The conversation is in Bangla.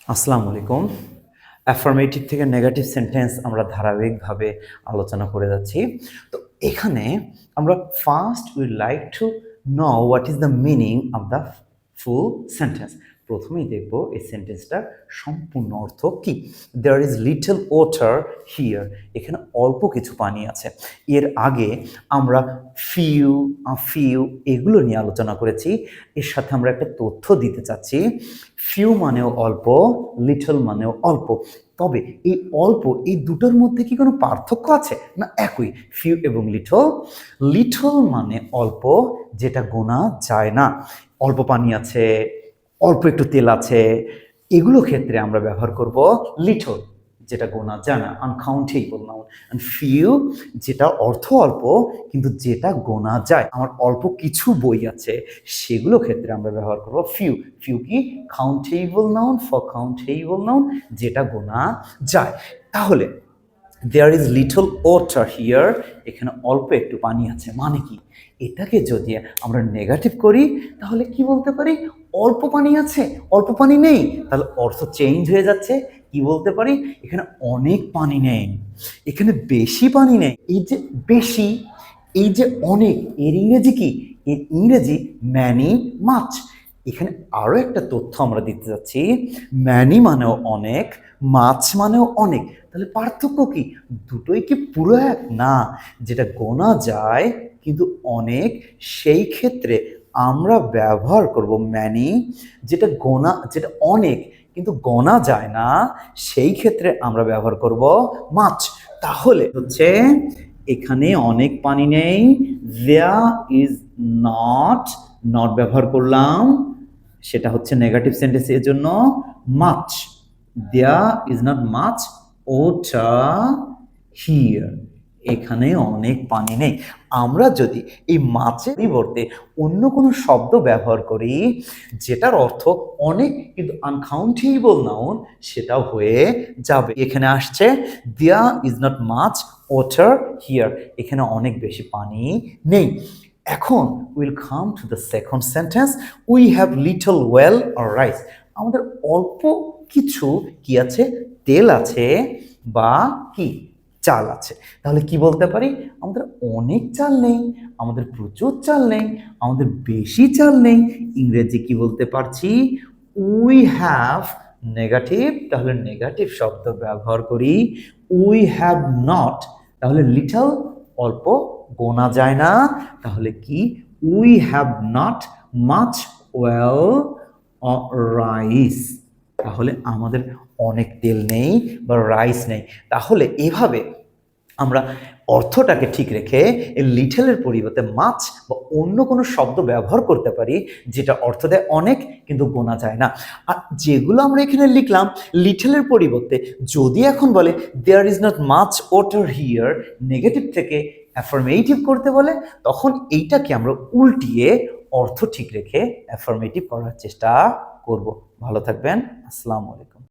আসসালামু আলাইকুম। অ্যাফার্মেটিভ থেকে নেগেটিভ সেন্টেন্স আমরা ধারাবাহিকভাবে আলোচনা করে যাচ্ছি। তো এখানে আমরা first we'd like to know what is the meaning of the full sentence. প্রথমেই দেখব এই সেন্টেন্সটার সম্পূর্ণ অর্থ কি। There is little water here, এখানে অল্প কিছু পানি আছে। এর আগে আমরা ফিউ ফিউ এগুলো নিয়ে আলোচনা করেছি। এর সাথে আমরা একটা তথ্য দিতে চাচ্ছি। ফিউ মানেও অল্প, লিটল মানেও অল্প। তবে এই অল্প এই দুটোর মধ্যে কি কোনো পার্থক্য আছে? না একই, ফিউ এবং লিটল। লিটল মানে অল্প, যেটা গোনা যায় না। অল্প পানি আছে, অল্প একটু তেল আছে, এগুলো ক্ষেত্রে আমরা ব্যবহার করব লিটল, যেটা গোনা যায় না, আনকাউন্টেবল নাউন। এন্ড ফিউ যেটা অর্থ অল্প কিন্তু যেটা গোনা যায়। আমার অল্প কিছু বই আছে, সেগুলো ক্ষেত্রে আমরা ব্যবহার করব ফিউ। ফিউ কি countable noun, for countable noun, যেটা গোনা যায়। তাহলে there is little water here, এখানে অল্প একটু পানি আছে মানে কি, এটাকে যদি আমরা নেগেটিভ করি তাহলে কি বলতে পারি? অল্প পানি আছে, অল্প পানি নেই। তাহলে অর্থ চেঞ্জ হয়ে যাচ্ছে। কি বলতে পারি? এখানে অনেক পানি নেই, এখানে বেশি পানি নেই। এই যে বেশি, এই যে অনেক, এর ইংরেজি কি? এর ইংরেজি ম্যানি, মাছ। এখানে আরো একটা তথ্য আমরা দিতে যাচ্ছি। ম্যানি মানেও অনেক, মাছ মানেও অনেক। তাহলে পার্থক্য কি? দুটোই কি পুরো এক? না, যেটা গোনা যায় কিন্তু অনেক, সেই ক্ষেত্রে আমরা ব্যবহার করব ম্যানি। যেটা গোনা, যেটা অনেক কিন্তু গোনা যায় না, সেই ক্ষেত্রে আমরা ব্যবহার করব মাছ। তাহলে হচ্ছে এখানে অনেক পানি নেই, দেয়ার ইজ নট, নট ব্যবহার করলাম, সেটা হচ্ছে নেগেটিভ সেন্টেন্স, এর জন্য much. There is not much water here, এখানে অনেক পানি নেই। আমরা যদি এই মাছের পরিবর্তে অন্য কোনো শব্দ ব্যবহার করি যেটার অর্থ অনেক কিন্তু আনকাউন্টেবল নাউন, সেটাও হয়ে যাবে। এখানে আসছে there is not much water here, এখানে অনেক বেশি পানি নেই। এখন will come to the second sentence, we have little oil or rice. আমাদের অল্প কিছু কি আছে? তেল আছে বা কি চাল আছে। তাহলে কি বলতে পারি? আমাদের অনেক চাল নেই, আমাদের প্রচুর চাল নেই, আমাদের বেশি চাল নেই। ইংরেজি কি বলতে পারছি? উই হ্যাভ নেগেটিভ, তাহলে নেগেটিভ শব্দ ব্যবহার করি। উই হ্যাভ নট, তাহলে লিটল অল্প, গোনা যায় না, তাহলে কি? We have not much well rice, তাহলে আমাদের অনেক তেল নেই বা রাইস নেই। তাহলে এভাবে আমরা অর্থটাকে ঠিক রেখে এই লিটলের পরিবর্তে মাছ বা অন্য কোনো শব্দ ব্যবহার করতে পারি যেটা অর্থ দেয় অনেক কিন্তু গোনা যায় না। আর যেগুলো আমরা এখানে লিখলাম লিটলের পরিবর্তে, যদি এখন বলে there is not much water here, negative থেকে অ্যাফার্মেটিভ করতে বলে, তখন এইটাকে আমরা উল্টিয়ে অর্থ ঠিক রেখে অ্যাফার্মেটিভ করার চেষ্টা করব। ভালো থাকবেন। আসসালামু আলাইকুম।